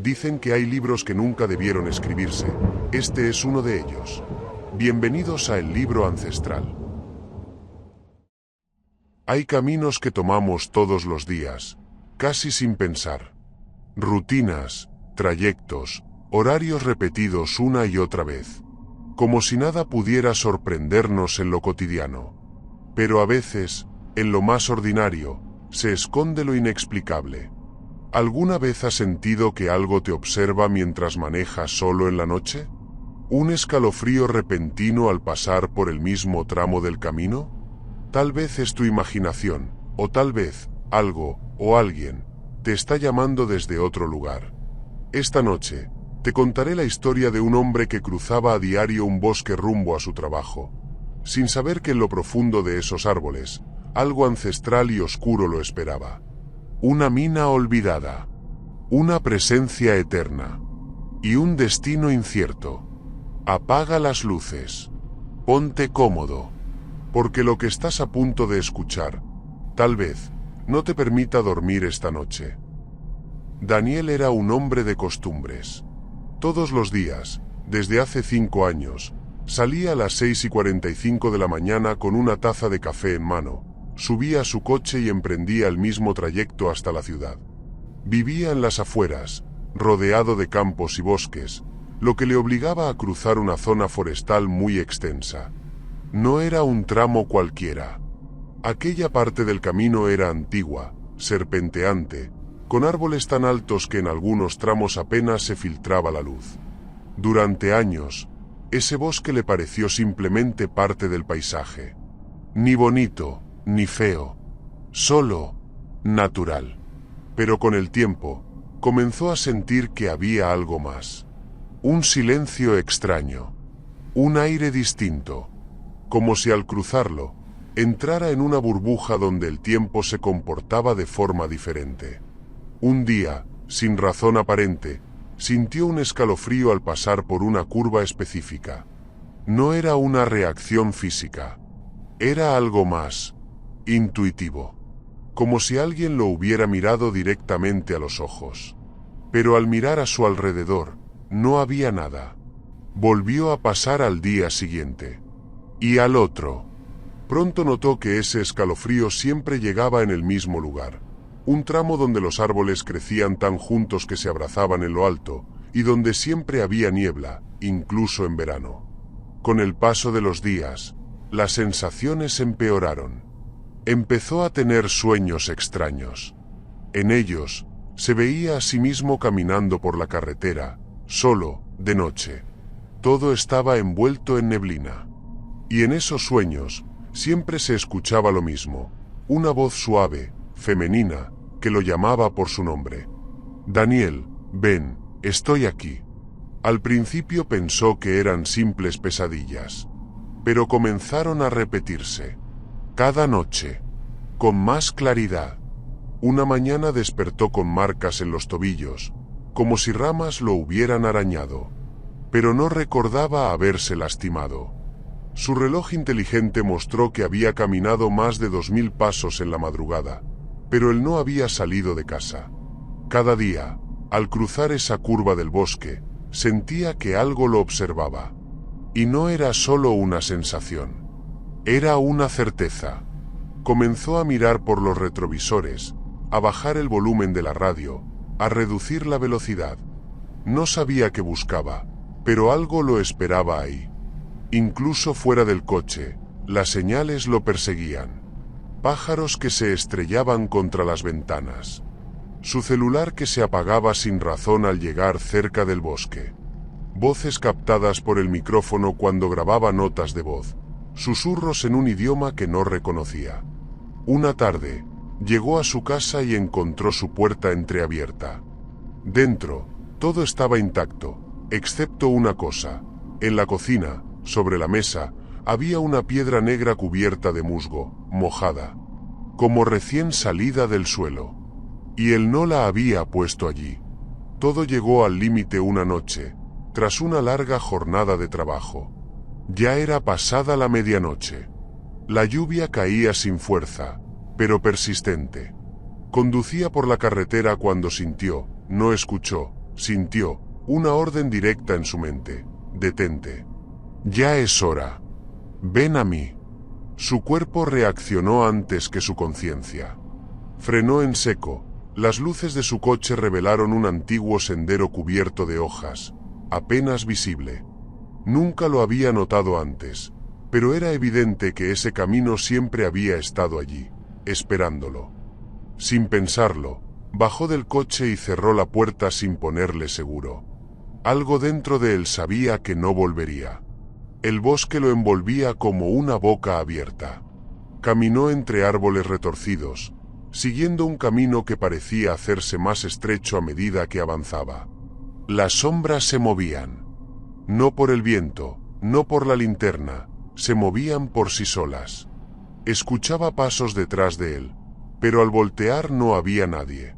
Dicen que hay libros que nunca debieron escribirse. Este es uno de ellos. Bienvenidos a El Libro Ancestral. Hay caminos que tomamos todos los días, casi sin pensar. Rutinas, trayectos, horarios repetidos una y otra vez. Como si nada pudiera sorprendernos en lo cotidiano. Pero a veces, en lo más ordinario, se esconde lo inexplicable. ¿Alguna vez has sentido que algo te observa mientras manejas solo en la noche? ¿Un escalofrío repentino al pasar por el mismo tramo del camino? Tal vez es tu imaginación, o tal vez algo o alguien te está llamando desde otro lugar. Esta noche, te contaré la historia de un hombre que cruzaba a diario un bosque rumbo a su trabajo, sin saber que en lo profundo de esos árboles, algo ancestral y oscuro lo esperaba. Una mina olvidada, una presencia eterna y un destino incierto. Apaga las luces, ponte cómodo, porque lo que estás a punto de escuchar, tal vez, no te permita dormir esta noche. Daniel era un hombre de costumbres. Todos los días, desde hace 5 años, salía a las 6:45 de la mañana con una taza de café en mano, subía a su coche y emprendía el mismo trayecto hasta la ciudad. Vivía en las afueras, rodeado de campos y bosques, lo que le obligaba a cruzar una zona forestal muy extensa. No era un tramo cualquiera. Aquella parte del camino era antigua, serpenteante, con árboles tan altos que en algunos tramos apenas se filtraba la luz. Durante años, ese bosque le pareció simplemente parte del paisaje. Ni bonito, ni feo, solo natural. Pero con el tiempo, comenzó a sentir que había algo más. Un silencio extraño, un aire distinto, como si al cruzarlo, entrara en una burbuja donde el tiempo se comportaba de forma diferente. Un día, sin razón aparente, sintió un escalofrío al pasar por una curva específica. No era una reacción física, era algo más intuitivo, como si alguien lo hubiera mirado directamente a los ojos. Pero al mirar a su alrededor, no había nada. Volvió a pasar al día siguiente. Y al otro. Pronto notó que ese escalofrío siempre llegaba en el mismo lugar. Un tramo donde los árboles crecían tan juntos que se abrazaban en lo alto, y donde siempre había niebla, incluso en verano. Con el paso de los días, las sensaciones empeoraron. Empezó a tener sueños extraños. En ellos, se veía a sí mismo caminando por la carretera, solo, de noche. Todo estaba envuelto en neblina. Y en esos sueños, siempre se escuchaba lo mismo, una voz suave, femenina, que lo llamaba por su nombre. Daniel, ven, estoy aquí. Al principio pensó que eran simples pesadillas, pero comenzaron a repetirse. Cada noche, con más claridad. Una mañana despertó con marcas en los tobillos, como si ramas lo hubieran arañado, pero no recordaba haberse lastimado. Su reloj inteligente mostró que había caminado más de 2000 pasos en la madrugada, pero él no había salido de casa. Cada día, al cruzar esa curva del bosque, sentía que algo lo observaba. Y no era solo una sensación, era una certeza. Comenzó a mirar por los retrovisores, a bajar el volumen de la radio, a reducir la velocidad. No sabía qué buscaba, pero algo lo esperaba ahí. Incluso fuera del coche, las señales lo perseguían. Pájaros que se estrellaban contra las ventanas. Su celular que se apagaba sin razón al llegar cerca del bosque. Voces captadas por el micrófono cuando grababa notas de voz. Susurros en un idioma que no reconocía. Una tarde, llegó a su casa y encontró su puerta entreabierta. Dentro, todo estaba intacto, excepto una cosa. En la cocina, sobre la mesa, había una piedra negra cubierta de musgo, mojada, como recién salida del suelo. Y él no la había puesto allí. Todo llegó al límite una noche, tras una larga jornada de trabajo. Ya era pasada la medianoche. La lluvia caía sin fuerza, pero persistente. Conducía por la carretera cuando sintió, no escuchó, Sintió una orden directa en su mente. Detente. Ya es hora. Ven a mí. Su cuerpo reaccionó antes que su conciencia. Frenó en seco. Las luces de su coche revelaron un antiguo sendero cubierto de hojas, apenas visible. Nunca lo había notado antes, pero era evidente que ese camino siempre había estado allí, esperándolo. Sin pensarlo, bajó del coche y cerró la puerta sin ponerle seguro. Algo dentro de él sabía que no volvería. El bosque lo envolvía como una boca abierta. Caminó entre árboles retorcidos, siguiendo un camino que parecía hacerse más estrecho a medida que avanzaba. Las sombras se movían. No por el viento, no por la linterna, se movían por sí solas. Escuchaba pasos detrás de él, pero al voltear no había nadie.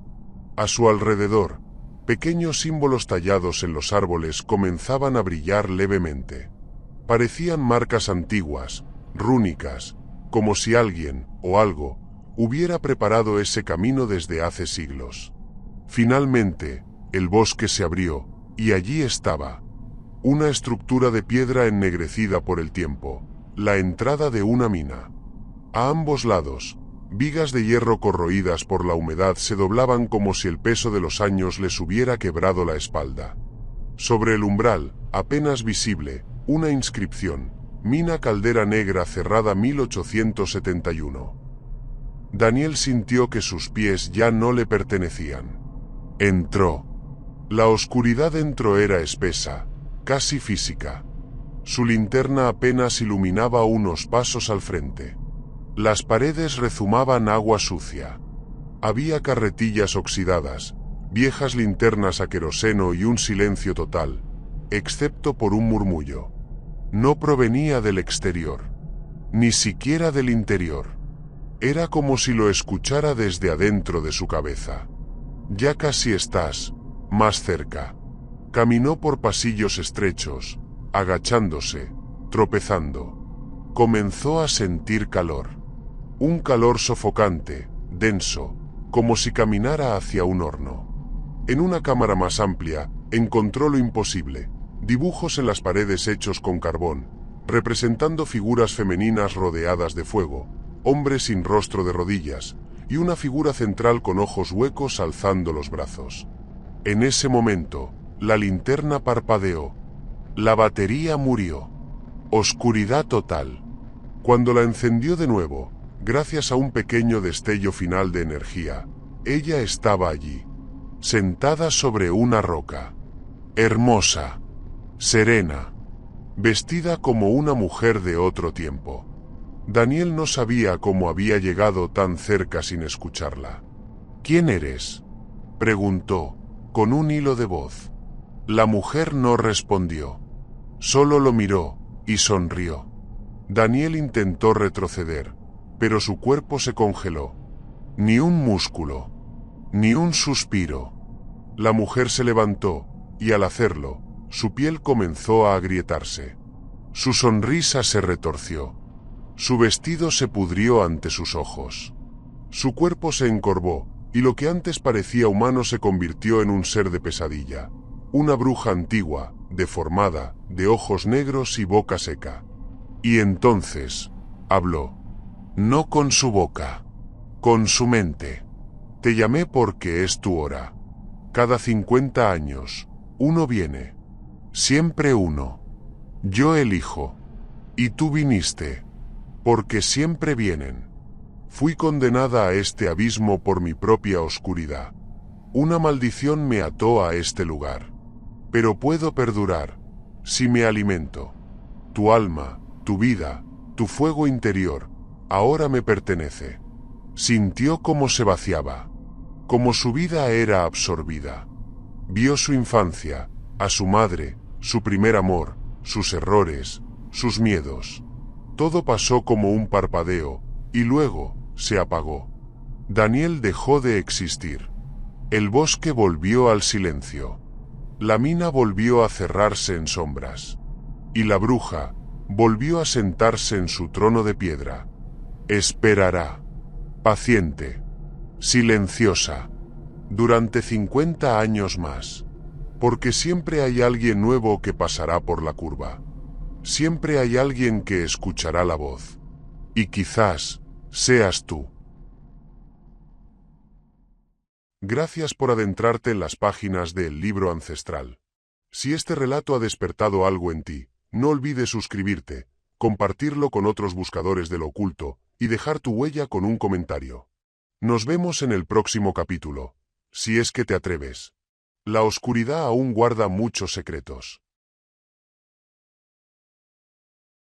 A su alrededor, pequeños símbolos tallados en los árboles comenzaban a brillar levemente. Parecían marcas antiguas, rúnicas, como si alguien, o algo, hubiera preparado ese camino desde hace siglos. Finalmente, el bosque se abrió, y allí estaba. Una estructura de piedra ennegrecida por el tiempo, la entrada de una mina. A ambos lados, vigas de hierro corroídas por la humedad se doblaban como si el peso de los años les hubiera quebrado la espalda. Sobre el umbral, apenas visible, una inscripción: Mina Caldera Negra cerrada 1871. Daniel sintió que sus pies ya no le pertenecían. Entró. La oscuridad dentro era espesa, casi física. Su linterna apenas iluminaba unos pasos al frente. Las paredes rezumaban agua sucia. Había carretillas oxidadas, viejas linternas a queroseno y un silencio total, excepto por un murmullo. No provenía del exterior, ni siquiera del interior. Era como si lo escuchara desde adentro de su cabeza. Ya casi estás, más cerca. Caminó por pasillos estrechos, agachándose, tropezando. Comenzó a sentir calor. Un calor sofocante, denso, como si caminara hacia un horno. En una cámara más amplia, encontró lo imposible: dibujos en las paredes hechos con carbón, representando figuras femeninas rodeadas de fuego, hombres sin rostro de rodillas, y una figura central con ojos huecos alzando los brazos. En ese momento, la linterna parpadeó. La batería murió. Oscuridad total. Cuando la encendió de nuevo, gracias a un pequeño destello final de energía, ella estaba allí, sentada sobre una roca. Hermosa, serena, vestida como una mujer de otro tiempo. Daniel no sabía cómo había llegado tan cerca sin escucharla. ¿Quién eres?, preguntó, con un hilo de voz. La mujer no respondió. Solo lo miró, y sonrió. Daniel intentó retroceder, pero su cuerpo se congeló. Ni un músculo, ni un suspiro. La mujer se levantó, y al hacerlo, su piel comenzó a agrietarse. Su sonrisa se retorció. Su vestido se pudrió ante sus ojos. Su cuerpo se encorvó, y lo que antes parecía humano se convirtió en un ser de pesadilla. Una bruja antigua, deformada, de ojos negros y boca seca. Y entonces, habló. No con su boca, con su mente. Te llamé porque es tu hora. Cada 50 años, uno viene. Siempre uno. Yo elijo. Y tú viniste. Porque siempre vienen. Fui condenada a este abismo por mi propia oscuridad. Una maldición me ató a este lugar. Pero puedo perdurar, si me alimento. Tu alma, tu vida, tu fuego interior, ahora me pertenece. Sintió cómo se vaciaba, como su vida era absorbida. Vio su infancia, a su madre, su primer amor, sus errores, sus miedos. Todo pasó como un parpadeo, y luego se apagó. Daniel dejó de existir. El bosque volvió al silencio. La mina volvió a cerrarse en sombras. Y la bruja volvió a sentarse en su trono de piedra. Esperará. Paciente. Silenciosa. Durante 50 años más. Porque siempre hay alguien nuevo que pasará por la curva. Siempre hay alguien que escuchará la voz. Y quizás seas tú. Gracias por adentrarte en las páginas del libro ancestral. Si este relato ha despertado algo en ti, no olvides suscribirte, compartirlo con otros buscadores de lo oculto y dejar tu huella con un comentario. Nos vemos en el próximo capítulo, si es que te atreves. La oscuridad aún guarda muchos secretos.